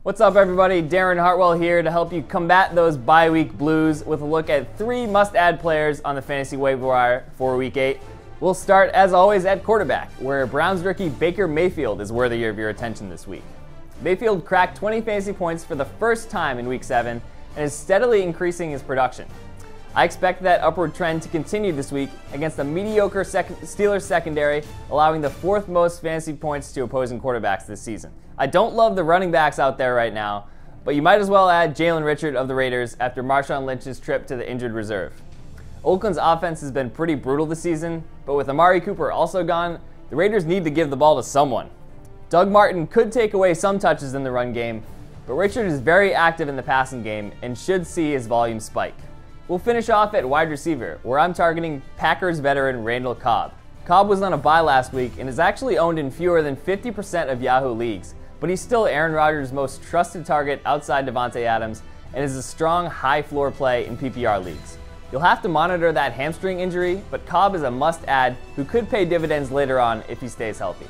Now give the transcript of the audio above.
What's up, everybody? Darren Hartwell here to help you combat those bye week blues with a look at 3 must-add players on the fantasy waiver wire for Week 8. We'll start, as always, at quarterback, where Browns rookie Baker Mayfield is worthy of your attention this week. Mayfield cracked 20 fantasy points for the first time in Week 7 and is steadily increasing his production. I expect that upward trend to continue this week against a mediocre Steelers secondary, allowing the 4th most fantasy points to opposing quarterbacks this season. I don't love the running backs out there right now, but you might as well add Jalen Richard of the Raiders after Marshawn Lynch's trip to the injured reserve. Oakland's offense has been pretty brutal this season, but with Amari Cooper also gone, the Raiders need to give the ball to someone. Doug Martin could take away some touches in the run game, but Richard is very active in the passing game and should see his volume spike. We'll finish off at wide receiver, where I'm targeting Packers veteran Randall Cobb. Cobb was on a bye last week and is actually owned in fewer than 50% of Yahoo leagues, but he's still Aaron Rodgers' most trusted target outside Devontae Adams and is a strong high floor play in PPR leagues. You'll have to monitor that hamstring injury, but Cobb is a must-add who could pay dividends later on if he stays healthy.